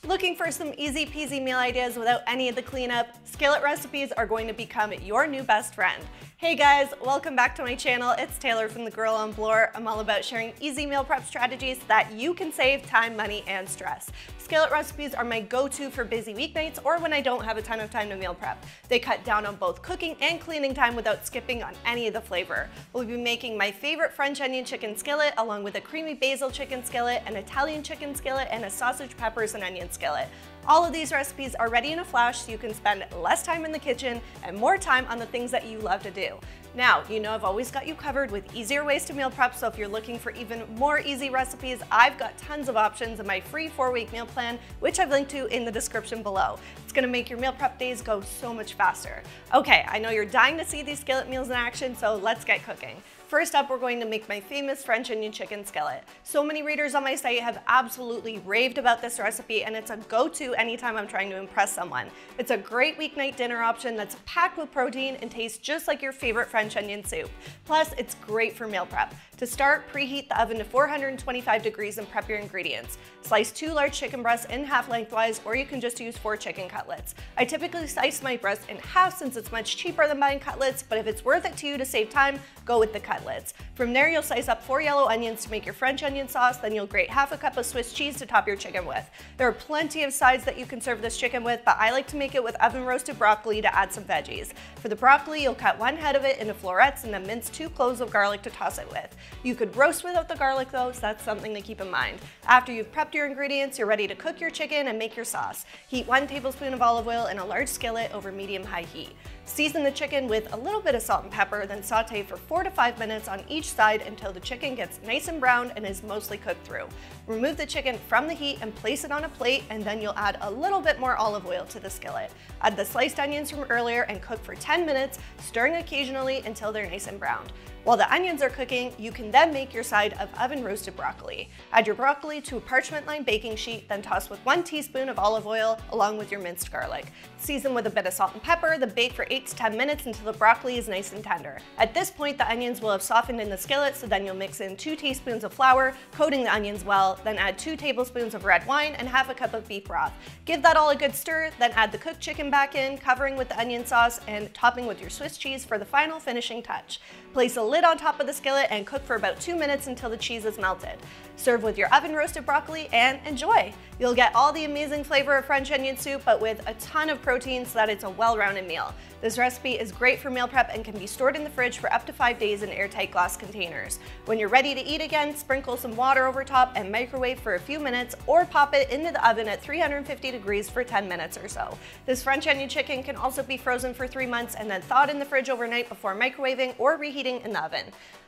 Looking for some easy peasy meal ideas without any of the cleanup? Skillet recipes are going to become your new best friend. Hey guys, welcome back to my channel. It's Taylor from The Girl on Bloor. I'm all about sharing easy meal prep strategies that you can save time, money, and stress. Skillet recipes are my go-to for busy weeknights or when I don't have a ton of time to meal prep. They cut down on both cooking and cleaning time without skipping on any of the flavor. We'll be making my favorite French onion chicken skillet along with a creamy basil chicken skillet, an Italian chicken skillet, and a sausage, peppers, and onion skillet. All of these recipes are ready in a flash so you can spend less time in the kitchen and more time on the things that you love to do. Now, you know I've always got you covered with easier ways to meal prep, so if you're looking for even more easy recipes, I've got tons of options in my free 4-week meal plan, which I've linked to in the description below. It's gonna make your meal prep days go so much faster. Okay, I know you're dying to see these skillet meals in action, so let's get cooking. First up, we're going to make my famous French onion chicken skillet. So many readers on my site have absolutely raved about this recipe, and it's a go-to anytime I'm trying to impress someone. It's a great weeknight dinner option that's packed with protein and tastes just like your favorite French onion soup. Plus, it's great for meal prep. To start, preheat the oven to 425 degrees and prep your ingredients. Slice 2 large chicken breasts in half lengthwise, or you can just use 4 chicken cutlets. I typically slice my breasts in half since it's much cheaper than buying cutlets, but if it's worth it to you to save time, go with the cutlets. From there, you'll slice up 4 yellow onions to make your French onion sauce, then you'll grate half a cup of Swiss cheese to top your chicken with. There are plenty of sides that you can serve this chicken with, but I like to make it with oven roasted broccoli to add some veggies. For the broccoli, you'll cut 1 head of it into florets and then mince 2 cloves of garlic to toss it with. You could roast without the garlic though, so that's something to keep in mind. After you've prepped your ingredients, you're ready to cook your chicken and make your sauce. Heat 1 tablespoon of olive oil in a large skillet over medium-high heat. Season the chicken with a little bit of salt and pepper, then saute for 4 to 5 minutes on each side until the chicken gets nice and brown and is mostly cooked through. Remove the chicken from the heat and place it on a plate, and then you'll add a little bit more olive oil to the skillet. Add the sliced onions from earlier and cook for 10 minutes, stirring occasionally until they're nice and browned. While the onions are cooking, you can then make your side of oven roasted broccoli. Add your broccoli to a parchment-lined baking sheet, then toss with 1 teaspoon of olive oil along with your minced garlic. Season with a bit of salt and pepper, then bake for 8 to 10 minutes until the broccoli is nice and tender. At this point, the onions will have softened in the skillet, so then you'll mix in 2 teaspoons of flour, coating the onions well, then add 2 tablespoons of red wine and half a cup of beef broth. Give that all a good stir, then add the cooked chicken back in, covering with the onion sauce and topping with your Swiss cheese for the final finishing touch. Place a lid on top of the skillet and cook for about 2 minutes until the cheese is melted. Serve with your oven roasted broccoli and enjoy! You'll get all the amazing flavor of French onion soup, but with a ton of protein so that it's a well-rounded meal. This recipe is great for meal prep and can be stored in the fridge for up to 5 days in airtight glass containers. When you're ready to eat again, sprinkle some water over top and microwave for a few minutes, or pop it into the oven at 350 degrees for 10 minutes or so. This French onion chicken can also be frozen for 3 months and then thawed in the fridge overnight before microwaving or reheating in the oven.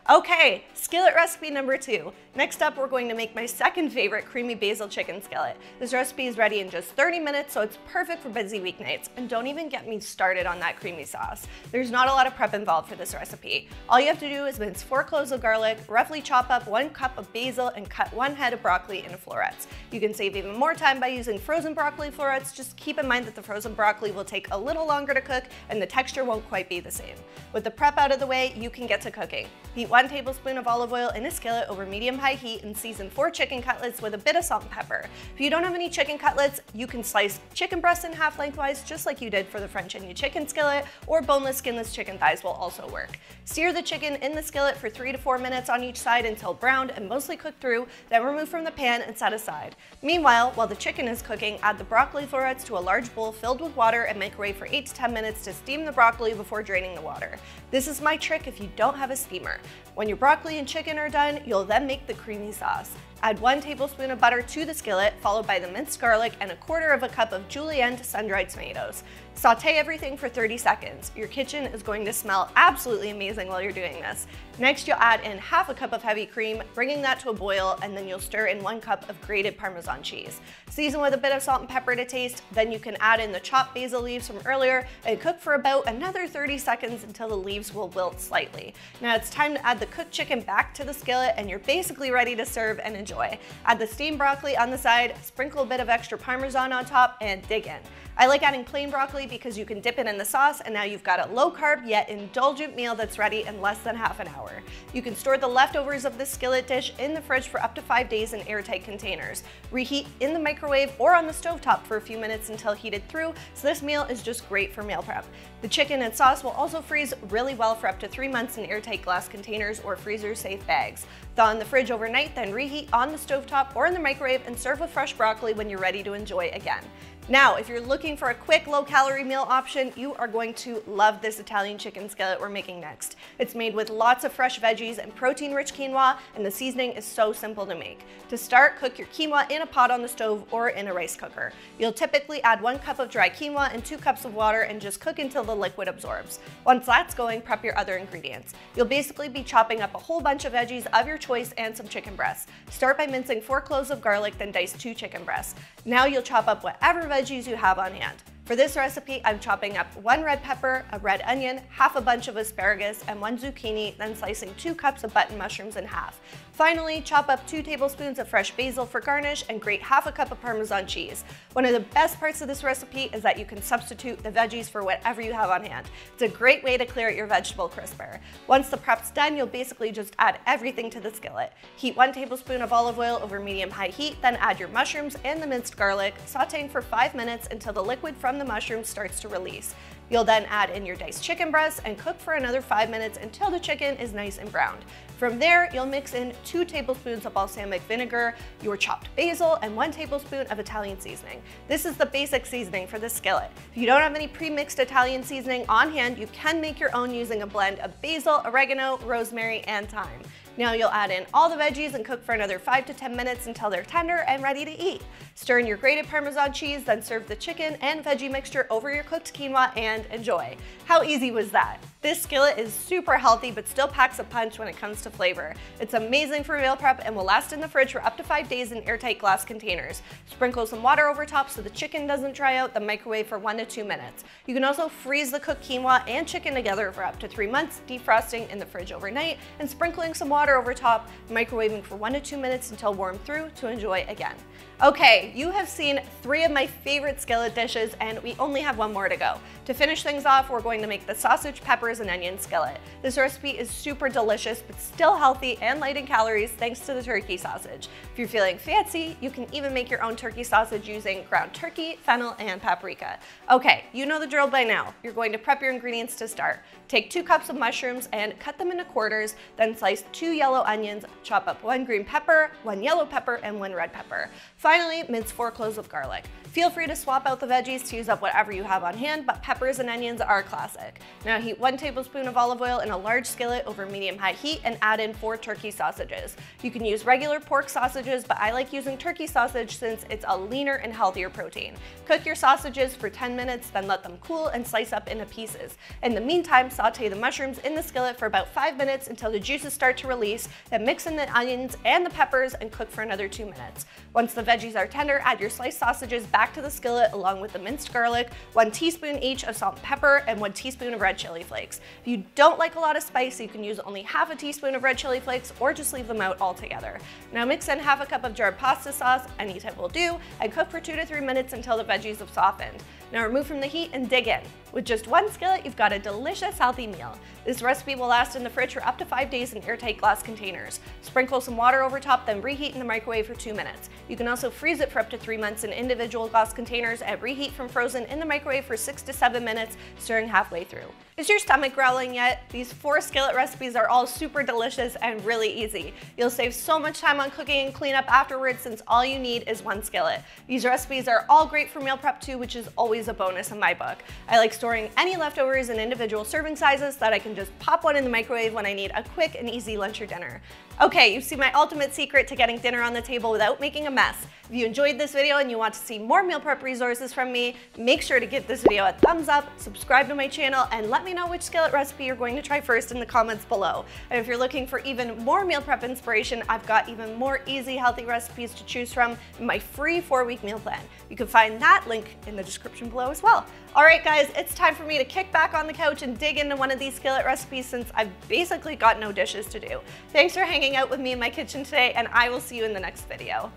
Okay, skillet recipe number 2. Next up, we're going to make my second favorite creamy basil chicken skillet. This recipe is ready in just 30 minutes, so it's perfect for busy weeknights. And don't even get me started on that creamy sauce. There's not a lot of prep involved for this recipe. All you have to do is mince 4 cloves of garlic, roughly chop up 1 cup of basil, and cut 1 head of broccoli into florets. You can save even more time by using frozen broccoli florets. Just keep in mind that the frozen broccoli will take a little longer to cook and the texture won't quite be the same. With the prep out of the way, you can get to cooking. Heat 1 tablespoon of olive oil in a skillet over medium-high heat and season 4 chicken cutlets with a bit of salt and pepper. If you don't have any chicken cutlets, you can slice chicken breasts in half lengthwise just like you did for the French onion chicken skillet, or boneless, skinless chicken thighs will also work. Sear the chicken in the skillet for 3 to 4 minutes on each side until browned and mostly cooked through, then remove from the pan and set aside. Meanwhile, while the chicken is cooking, add the broccoli florets to a large bowl filled with water and microwave for 8 to 10 minutes to steam the broccoli before draining the water. This is my trick if you don't have a steamer. When your broccoli and chicken are done, you'll then make the creamy sauce. Add 1 tablespoon of butter to the skillet, followed by the minced garlic and 1/4 cup of julienne sun-dried tomatoes. Saute everything for 30 seconds. Your kitchen is going to smell absolutely amazing while you're doing this. Next, you'll add in half a cup of heavy cream, bringing that to a boil, and then you'll stir in 1 cup of grated Parmesan cheese. Season with a bit of salt and pepper to taste, then you can add in the chopped basil leaves from earlier and cook for about another 30 seconds until the leaves will wilt slightly. Now it's time to add the cooked chicken back to the skillet and you're basically ready to serve and enjoy. Add the steamed broccoli on the side, sprinkle a bit of extra Parmesan on top, and dig in. I like adding plain broccoli because you can dip it in the sauce, and now you've got a low carb yet indulgent meal that's ready in less than half an hour. You can store the leftovers of this skillet dish in the fridge for up to 5 days in airtight containers. Reheat in the microwave or on the stovetop for a few minutes until heated through, so this meal is just great for meal prep. The chicken and sauce will also freeze really well for up to 3 months in airtight glass containers or freezer-safe bags. Thaw in the fridge overnight, then reheat on the stovetop or in the microwave and serve with fresh broccoli when you're ready to enjoy again. Now, if you're looking for a quick, low-calorie meal option, you are going to love this Italian chicken skillet we're making next. It's made with lots of fresh veggies and protein-rich quinoa, and the seasoning is so simple to make. To start, cook your quinoa in a pot on the stove or in a rice cooker. You'll typically add 1 cup of dry quinoa and 2 cups of water and just cook until the liquid absorbs. Once that's going, prep your other ingredients. You'll basically be chopping up a whole bunch of veggies of your choice and some chicken breasts. Start by mincing 4 cloves of garlic, then dice 2 chicken breasts. Now you'll chop up whatever veggies you have on hand. For this recipe, I'm chopping up 1 red pepper, a red onion, half a bunch of asparagus, and 1 zucchini, then slicing 2 cups of button mushrooms in half. Finally, chop up 2 tablespoons of fresh basil for garnish and grate half a cup of Parmesan cheese. One of the best parts of this recipe is that you can substitute the veggies for whatever you have on hand. It's a great way to clear out your vegetable crisper. Once the prep's done, you'll basically just add everything to the skillet. Heat 1 tablespoon of olive oil over medium-high heat, then add your mushrooms and the minced garlic, sauteing for 5 minutes until the liquid from the mushrooms starts to release. You'll then add in your diced chicken breasts and cook for another 5 minutes until the chicken is nice and browned. From there, you'll mix in 2 tablespoons of balsamic vinegar, your chopped basil, and 1 tablespoon of Italian seasoning. This is the basic seasoning for this skillet. If you don't have any pre-mixed Italian seasoning on hand, you can make your own using a blend of basil, oregano, rosemary, and thyme. Now you'll add in all the veggies and cook for another 5 to 10 minutes until they're tender and ready to eat. Stir in your grated Parmesan cheese, then serve the chicken and veggie mixture over your cooked quinoa and enjoy. How easy was that? This skillet is super healthy but still packs a punch when it comes to flavor. It's amazing for meal prep and will last in the fridge for up to 5 days in airtight glass containers. Sprinkle some water over top so the chicken doesn't dry out, then microwave for 1 to 2 minutes. You can also freeze the cooked quinoa and chicken together for up to 3 months, defrosting in the fridge overnight and sprinkling some water over top, microwaving for 1 to 2 minutes until warmed through to enjoy again. Okay, you have seen 3 of my favorite skillet dishes and we only have 1 more to go. To finish things off, we're going to make the sausage, peppers, and onion skillet. This recipe is super delicious but still healthy and light in calories thanks to the turkey sausage. If you're feeling fancy, you can even make your own turkey sausage using ground turkey, fennel, and paprika. Okay, you know the drill by now. You're going to prep your ingredients to start. Take 2 cups of mushrooms and cut them into quarters, then slice 2 yellow onions, chop up 1 green pepper, 1 yellow pepper, and 1 red pepper. Finally, mince 4 cloves of garlic. Feel free to swap out the veggies to use up whatever you have on hand, but peppers and onions are classic. Now heat 1 tablespoon of olive oil in a large skillet over medium-high heat and add in 4 turkey sausages. You can use regular pork sausages, but I like using turkey sausage since it's a leaner and healthier protein. Cook your sausages for 10 minutes, then let them cool and slice up into pieces. In the meantime, saute the mushrooms in the skillet for about 5 minutes until the juices start to release, then mix in the onions and the peppers and cook for another 2 minutes. Once the veggies are tender, add your sliced sausages back to the skillet along with the minced garlic, 1 teaspoon each of salt and pepper, and 1 teaspoon of red chili flakes. If you don't like a lot of spice, you can use only half a teaspoon of red chili flakes or just leave them out altogether. Now mix in half a cup of jarred pasta sauce, any type will do, and cook for 2 to 3 minutes until the veggies have softened. Now remove from the heat and dig in. With just 1 skillet, you've got a delicious, healthy meal. This recipe will last in the fridge for up to 5 days in airtight glass containers. Sprinkle some water over top, then reheat in the microwave for 2 minutes. You can also freeze it for up to 3 months in individual glass containers and reheat from frozen in the microwave for 6 to 7 minutes, stirring halfway through. Is your stomach growling yet? These 4 skillet recipes are all super delicious and really easy. You'll save so much time on cooking and cleanup afterwards since all you need is 1 skillet. These recipes are all great for meal prep too, which is always a bonus in my book. I like storing any leftovers in individual serving sizes so that I can just pop one in the microwave when I need a quick and easy lunch or dinner. Okay, you see my ultimate secret to getting dinner on the table without making a mess. If you enjoyed this video and you want to see more meal prep resources from me, make sure to give this video a thumbs up, subscribe to my channel, and let me know which skillet recipe you're going to try first in the comments below. And if you're looking for even more meal prep inspiration, I've got even more easy, healthy recipes to choose from in my free 4-week meal plan. You can find that link in the description below as well. All right, guys, it's time for me to kick back on the couch and dig into one of these skillet recipes since I've basically got no dishes to do. Thanks for hanging out with me in my kitchen today, and I will see you in the next video.